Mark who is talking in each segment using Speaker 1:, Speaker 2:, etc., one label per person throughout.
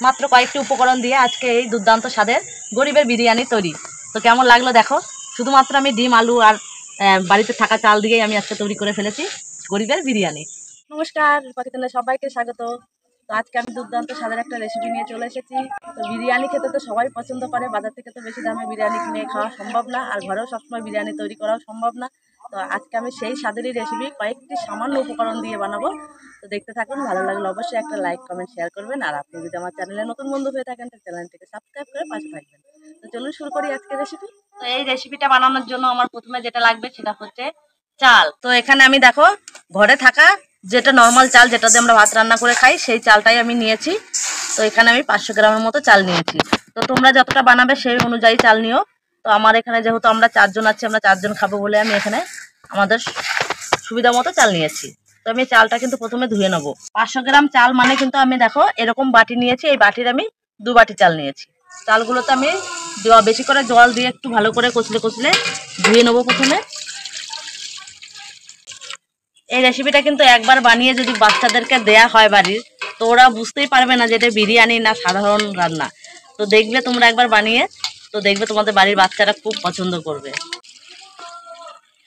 Speaker 1: মাত্র কয়েকটি উপকরণ দিয়ে আজকে এই দুর্দান্ত স্বাদের গরিবের বিরিয়ানি তৈরি। তো কেমন লাগলো দেখো। শুধুমাত্র আমি ডিম, আলু আর বাড়িতে থাকা চাল দিয়েই আমি আজকে তৈরি করে ফেলেছি গরিবের বিরিয়ানি। নমস্কার, পাকিস্তানের সবাইকে স্বাগত। তো আজকে আমি দুর্দান্ত স্বাদের একটা রেসিপি নিয়ে চলে এসেছি। তো বিরিয়ানি খেতে তো সবাই পছন্দ করে, বাজার থেকে তো বেশি দামে বিরিয়ানি কিনে খাওয়া সম্ভব না, আর ঘরেও সবসময় বিরিয়ানি তৈরি করাও সম্ভব না। তো আজকে আমি সেই স্বাদেরই রেসিপি কয়েকটি সামান্য উপকরণ দিয়ে বানাবো। তো দেখতে থাকুন, ভালো লাগলে অবশ্যই একটা লাইক, কমেন্ট, শেয়ার করবেন। আর আপনি যদি আমার চ্যানেলে নতুন বন্ধু হয়ে থাকেন তো চ্যানেলটিকে সাবস্ক্রাইব করে পাশে থাকবেন। তো চলুন শুরু করি আজকের রেসিপি। তো এই রেসিপিটা বানানোর জন্য আমার প্রথমে যেটা লাগবে সেটা হচ্ছে চাল। তো এখানে আমি দেখো ঘরে থাকা যেটা নর্মাল চাল, যেটা দিয়ে আমরা ভাত রান্না করে খাই, সেই চালটাই আমি নিয়েছি। তো এখানে আমি 500 গ্রামের মতো চাল নিয়েছি। তো তোমরা যতটা বানাবে সেই অনুযায়ী চাল নিও। তো আমার এখানে যেহেতু আমরা 4 জন আছি, আমরা 4 জন খাবো বলে আমি এখানে আমাদের সুবিধা মতো চাল নিয়েছি। তো আমি চালটা কিন্তু প্রথমে ধুয়ে নেবো। 500 গ্রাম চাল মানে কিন্তু আমি দেখো এরকম বাটি নিয়েছি, এই বাটির আমি 2 বাটি চাল নিয়েছি। চালগুলোতে আমি বেশি করে জল দিয়ে একটু ভালো করে কচলে কচলে ধুয়ে নেবো প্রথমে। এই রেসিপিটা কিন্তু একবার বানিয়ে যদি বাচ্চাদেরকে দেয়া হয় বাড়ির, তো ওরা বুঝতেই পারবে না যে এটা বিরিয়ানি না সাধারণ রান্না। তো দেখবে তোমরা একবার বানিয়ে, তো দেখবে তোমাদের বাড়ির বাচ্চারা খুব পছন্দ করবে।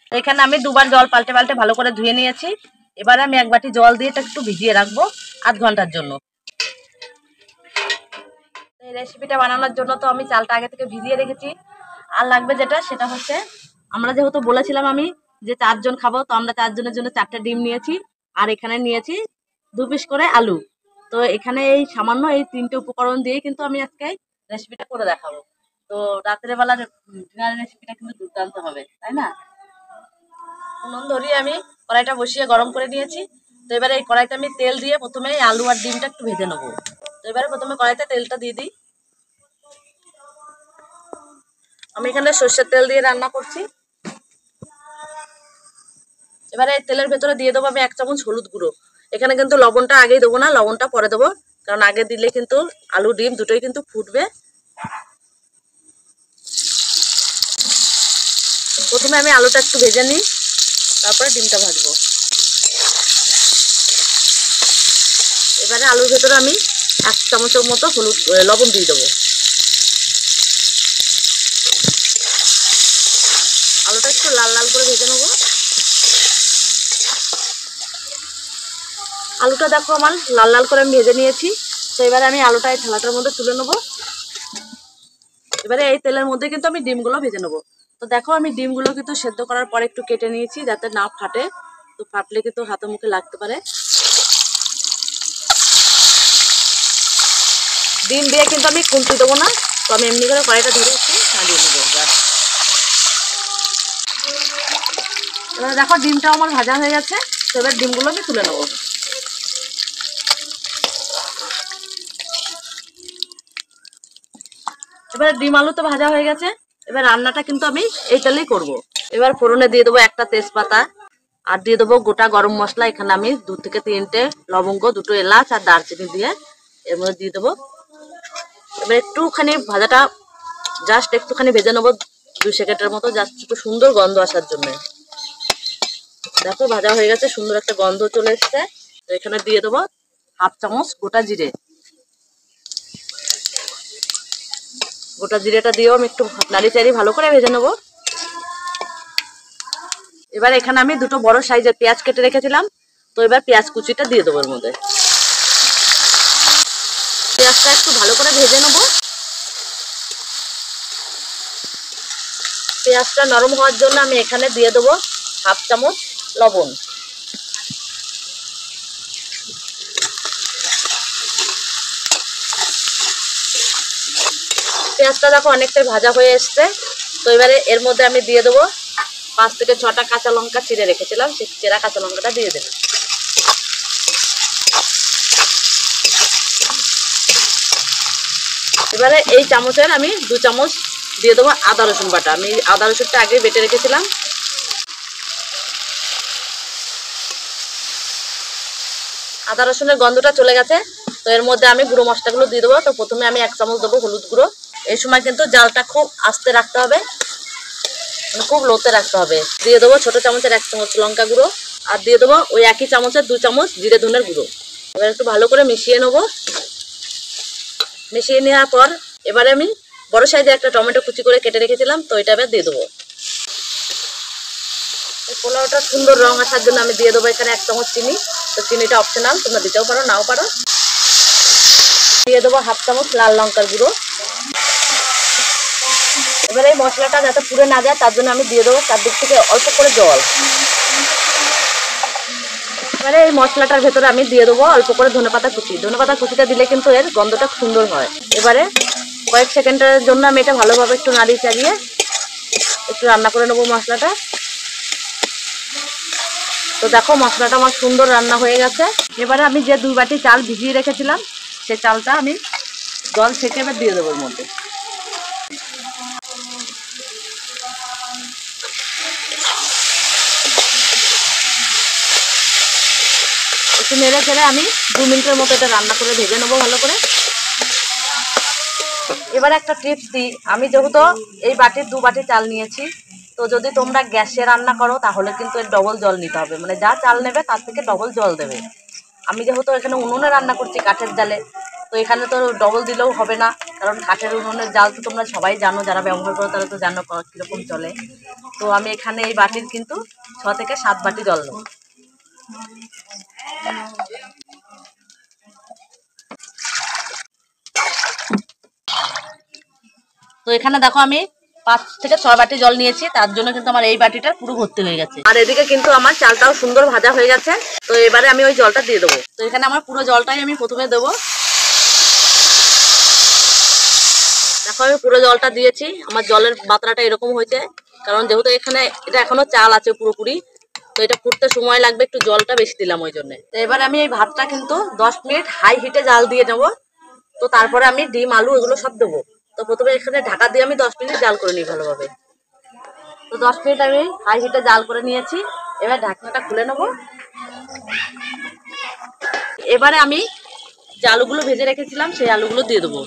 Speaker 1: তো এখানে আমি 2 বার জল পাল্টে পাল্টে ভালো করে ধুয়ে নিয়েছি। এবারে আমি 1 বাটি জল দিয়ে এটা একটু ভিজিয়ে রাখবো আধ ঘন্টার জন্য। এই রেসিপিটা বানানোর জন্য তো আমি চালটা আগে থেকে ভিজিয়ে রেখেছি। আর লাগবে যেটা, সেটা হচ্ছে আমরা যেহেতু বলেছিলাম আমি যে 4 জন খাবো, তো আমরা 4 জনের জন্য 4টা ডিম নিয়েছি। আর এখানে নিয়েছি 2 পিস করে আলু। তো এখানে এই সামান্য এই 3টে উপকরণ দিয়ে কিন্তু আমি আজকে রেসিপিটা করে দেখাবো। তো রাতের বেলার ডিনার রেসিপিটা কিন্তু দুর্দান্ত হবে, তাই না? উনুন ধরিয়ে আমি কড়াইটা বসিয়ে গরম করে নিয়েছি। তো এবারে এই কড়াইতে আমি তেল দিয়ে প্রথমে আলু আর ডিমটা একটু ভেজে নেবো। তো এবারে প্রথমে কড়াইতে তেলটা দিয়ে দিই। আমি এখানে সর্ষের তেল দিয়ে রান্না করছি। এবারে তেলের ভেতরে দিয়ে দেবো আমি 1 চামচ হলুদ গুঁড়ো। এখানে কিন্তু লবণটা আগেই দেবো না, লবণটা পরে দেবো, কারণ আগে দিলে কিন্তু আলু ডিম দুটোই কিন্তু ফুটবে। প্রথমে আমি আলুটা একটু ভেজে নিই, তারপরে ডিমটা ভাজবো। এবারে আলুর ভেতরে আমি 1 চামচের মতো লবণ দিয়ে দেবো। আলুটা একটু লাল লাল করে ভেজে নেবো। আলুটা দেখো আমার লাল লাল করে আমি ভেজে নিয়েছি। তো এবারে আমি আলুটা এই থালাটার মধ্যে তুলে নেবো। এবারে এই তেলের মধ্যে কিন্তু আমি ডিমগুলো ভেজে নেবো। তো দেখো আমি ডিমগুলো কিন্তু সেদ্ধ করার পরে একটু কেটে নিয়েছি যাতে না ফাটে। তো ফাটলে কিন্তু হাতে মুখে লাগতে পারে। ডিম দিয়ে কিন্তু আমি খুন্তি দেবো না, তো আমি এমনি করে কড়াইটা ধরে একটু নাড়িয়ে নেবো। এবার দেখো ডিমটাও আমার ভাজা হয়ে গেছে। তো এবার ডিমগুলো আমি তুলে নেবো। এবার ডিম আলু তো ভাজা হয়ে গেছে। এবার রান্নাটা কিন্তু আমি এই তেলেই করবো। এবার ফোড়নে দিয়ে দেবো 1টা তেজপাতা, আর দিয়ে দেবো গোটা গরম মশলা। এখানে আমি 2 থেকে 3টে লবঙ্গ, 2টো এলাচ আর দারচিনি দিয়ে এর মধ্যে দিয়ে দেবো। এবার একটুখানি ভাজাটা জাস্ট একটুখানি ভেজে নেবো 2 সেকেন্ডের মতো, জাস্ট একটু সুন্দর গন্ধ আসার জন্য। দেখো ভাজা হয়ে গেছে, সুন্দর একটা গন্ধ চলে এসছে। তো এখানে দিয়ে দেবো 1/2 চামচ গোটা জিরে। গোটা জিরেটা দিয়েও আমি একটু নাড়ি চাড়ি ভালো করে ভেজে নেবো। এবার এখানে আমি 2টো বড় সাইজের পেঁয়াজ কেটে রেখেছিলাম। তো এবার পেঁয়াজ কুচিটা দিয়ে দেবো এর মধ্যে। পেঁয়াজটা একটু ভালো করে ভেজে নেবো। পেঁয়াজটা নরম হওয়ার জন্য আমি এখানে দিয়ে দেবো 1/2 চামচ লবণ। পেঁয়াজটা দেখো অনেকটাই ভাজা হয়ে এসছে। তো এবারে এর মধ্যে আমি দিয়ে দেবো 5 থেকে 6টা কাঁচা লঙ্কা চিড়ে রেখেছিলাম, সেই চেরা কাঁচা লঙ্কাটা দিয়ে দেবো। এবারে এই চামচের আমি 2 চামচ দিয়ে দেবো আদা রসুন বাটা। আমি আদা রসুনটা আগে বেটে রেখেছিলাম। আদা রসুনের গন্ধটা চলে গেছে। তো এর মধ্যে আমি গুঁড়ো মশলাগুলো দিয়ে দেবো। তো প্রথমে আমি 1 চামচ দেবো হলুদ গুঁড়ো। এই সময় কিন্তু জালটা খুব আস্তে রাখতে হবে, মানে খুব লোতে রাখতে হবে। দিয়ে দেবো ছোট চামচের 1 চামচ লঙ্কা গুঁড়ো, আর দিয়ে দেবো ওই একই চামচের 2 চামচ জিরে ধনের গুঁড়ো। এবার একটু ভালো করে মিশিয়ে নেবো। মিশিয়ে নেওয়ার পর এবারে আমি বড় সাইজের একটা টমেটো কুচি করে কেটে রেখেছিলাম, তো এটা এবার দিয়ে দেবো। এই পোলাওটা সুন্দর রং আসার জন্য আমি দিয়ে দেবো এখানে 1 চামচ চিনি। তো চিনিটা অপশনাল, তোমরা দিতেও পারো নাও পারো। দিয়ে দেবো 1/2 চামচ লাল লঙ্কার গুঁড়ো। এবারে এই মশলাটা যাতে পুড়ে না যায় তার জন্য আমি দিয়ে দেবো চারদিক থেকে অল্প করে জল। এবারে এই মশলাটার ভেতরে আমি দিয়ে দেবো অল্প করে ধনেপাতা কুচি। ধনেপাতা কুচিটা দিলে কিন্তু এর গন্ধটা সুন্দর হয়। এবারে কয়েক সেকেন্ডের জন্য আমি এটা ভালোভাবে একটু নাড়িয়ে চাড়িয়ে একটু রান্না করে নেবো মশলাটা। তো দেখো মশলাটা আমার সুন্দর রান্না হয়ে গেছে। এবারে আমি যে 2 বাটি চাল ভিজিয়ে রেখেছিলাম সেই চালটা আমি জল ছেঁকে এবার দিয়ে দেবো এর মধ্যে। একটু নেড়ে ছেড়ে আমি 2 মিনিটের মতো এটা রান্না করে ভেজে নেবো ভালো করে। এবার একটা টিপস দিই, আমি যেহেতু এই বাটির 2 বাটি চাল নিয়েছি, তো যদি তোমরা গ্যাসে রান্না করো তাহলে কিন্তু এর ডবল জল নিতে হবে, মানে যা চাল নেবে তার থেকে ডবল জল দেবে। আমি যেহেতু এখানে উনুনে রান্না করছি কাঠের জালে, তো এখানে তো ডবল দিলেও হবে না, কারণ কাঠের উনুনের জাল তো তোমরা সবাই জানো, যারা ব্যবহার করো তারা তো জানো কীরকম চলে। তো আমি এখানে এই বাটির কিন্তু 6 থেকে 7 বাটি জল নেব। তো এখানে দেখো আমি 5 থেকে 6 বাটি জল নিয়েছি, তার জন্য কিন্তু আমার এই বাটিটা পুরো ভর্তি হয়ে গেছে। আর এদিকে কিন্তু আমার চালটাও সুন্দর ভাজা হয়ে গেছে। তো এবারে আমি ওই জলটা দিয়ে দেবো। তো এখানে আমার পুরো জলটাই আমি প্রথমে দেবো। দেখো আমি পুরো জলটা দিয়েছি। আমার জলের মাত্রাটা এরকম হয়েছে, কারণ যেহেতু এখানে এটা এখনো চাল আছে পুরোপুরি, তো এটা ফুটতে সময় লাগবে, একটু জলটা বেশি দিলাম ওই জন্য। তো এবার আমি এই ভাতটা কিন্তু 10 মিনিট হাই হিটে জাল দিয়ে নেবো। তো তারপরে আমি ডিম আলু এগুলো সব দেবো। তো প্রথমে এখানে ঢাকা দিয়ে আমি 10 মিনিট জাল করে নিই ভালোভাবে। তো 10 মিনিট আমি হাই হিটে জাল করে নিয়েছি। এবার ঢাকনাটা খুলে নেব। এবারে আমি যে আলুগুলো ভেজে রেখেছিলাম সেই আলুগুলো দিয়ে দেবো।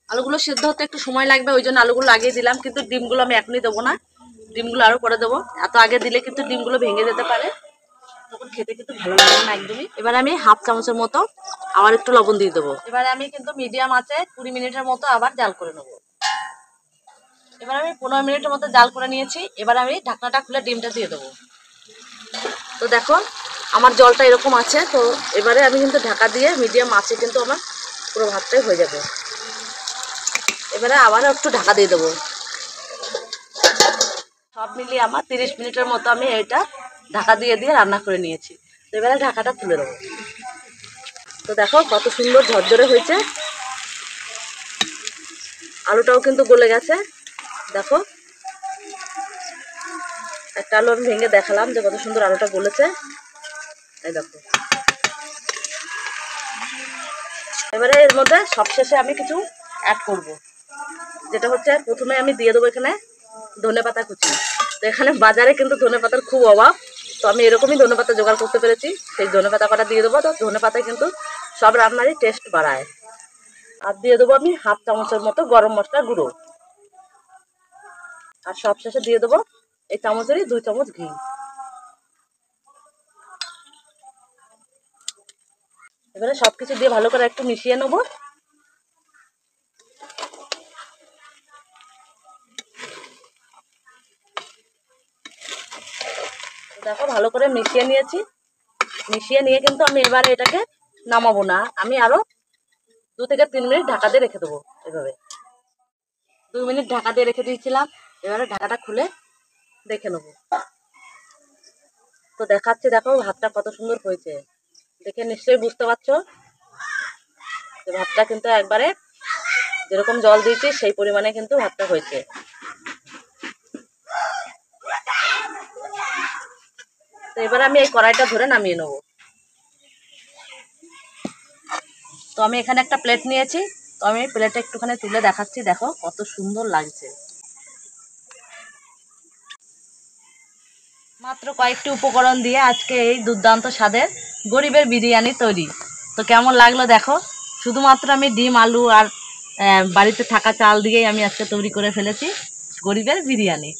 Speaker 1: আলুগুলো সিদ্ধ হতে একটু সময় লাগবে, ওই জন্য আলুগুলো আগিয়ে দিলাম, কিন্তু ডিমগুলো আমি এখনই দেবো না, ডিমগুলো আরও পরে দেবো। এত আগে দিলে কিন্তু ডিমগুলো ভেঙে যেতে পারে, তখন খেতে কিন্তু ভালো লাগবে না একদমই। এবার আমি 1/2 চামচের মতো আবার একটু লবণ দিয়ে দেবো। এবারে আমি কিন্তু মিডিয়াম আঁচে 20 মিনিটের মতো আবার জাল করে নেবো। এবার আমি 15 মিনিটের মতো জাল করে নিয়েছি। এবার আমি ঢাকনাটা খুলে ডিমটা দিয়ে দেবো। তো দেখো আমার জলটা এরকম আছে। তো এবারে আমি কিন্তু ঢাকা দিয়ে মিডিয়াম আঁচে কিন্তু আমার পুরো ভাতটাই হয়ে যাবে। এবারে আবারও একটু ঢাকা দিয়ে দেবো। সব মিলিয়ে আমার 30 মিনিটের মতো আমি এটা ঢাকা দিয়ে রান্না করে নিয়েছি। তো এবারে ঢাকাটা তুলে দেবো। তো দেখো কত সুন্দর ঝরঝরে হয়েছে। আলুটাও কিন্তু গলে গেছে। দেখো একটা আলু আমি ভেঙে দেখালাম যে কত সুন্দর আলুটা গলেছে। এই দেখো। এবারে এর মধ্যে সবশেষে আমি কিছু অ্যাড করব, যেটা হচ্ছে প্রথমে আমি দিয়ে দেবো এখানে ধনেপাতা কুচি। তো এখানে বাজারে কিন্তু ধনেপাতার খুব অভাব, তো আমি এরকমই ধনেপাতা জোগাড় করতে পেরেছি। সেই ধনেপাতা কটা দিয়ে দেবো। তো ধনেপাতায় কিন্তু সব রান্নারই টেস্ট বাড়ায়। আর দিয়ে দেবো আমি 1/2 চামচের মতো গরম মশলার গুঁড়ো। আর সবশেষে দিয়ে দেবো এই চামচেরই 2 চামচ ঘি। এবারে সবকিছু দিয়ে ভালো করে একটু মিশিয়ে নেবো। দেখো ভালো করে মিশিয়ে নিয়েছি। মিশিয়ে নিয়ে কিন্তু আমি এবারে এটাকে নামাবো না, আমি আরো 2 থেকে 3 মিনিট ঢাকা দিয়ে রেখে দেবো। এভাবে 2 মিনিট ঢাকা দিয়ে রেখে দিয়েছিলাম। এবারে ঢাকাটা খুলে দেখে নেবো। তো দেখাচ্ছি, দেখো ভাতটা কত সুন্দর হয়েছে। দেখে নিশ্চয়ই বুঝতে পারছো যে ভাতটা কিন্তু একবারে যেরকম জল দিয়েছি সেই পরিমাণে কিন্তু ভাতটা হয়েছে। তো এবার আমি এই কড়াইটা ধরে নামিয়ে নেবো। তো আমি এখানে একটা প্লেট নিয়েছি। তো আমি প্লেটে একটুখানি তুলে দেখাচ্ছি, দেখো কত সুন্দর লাগছে। মাত্র কয়েকটি উপকরণ দিয়ে আজকে এই দুর্দান্ত স্বাদের গরিবের বিরিয়ানি তৈরি। তো কেমন লাগলো দেখো। শুধুমাত্র আমি ডিম আলু আর বাড়িতে থাকা চাল দিয়েই আমি আজকে তৈরি করে ফেলেছি গরিবের বিরিয়ানি।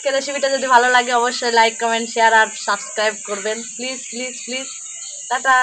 Speaker 1: আজকের রেসিপিটা যদি ভালো লাগে অবশ্যই লাইক কমেন্ট শেয়ার আর সাবস্ক্রাইব করবেন প্লিজ প্লিজ প্লিজ। টাটা।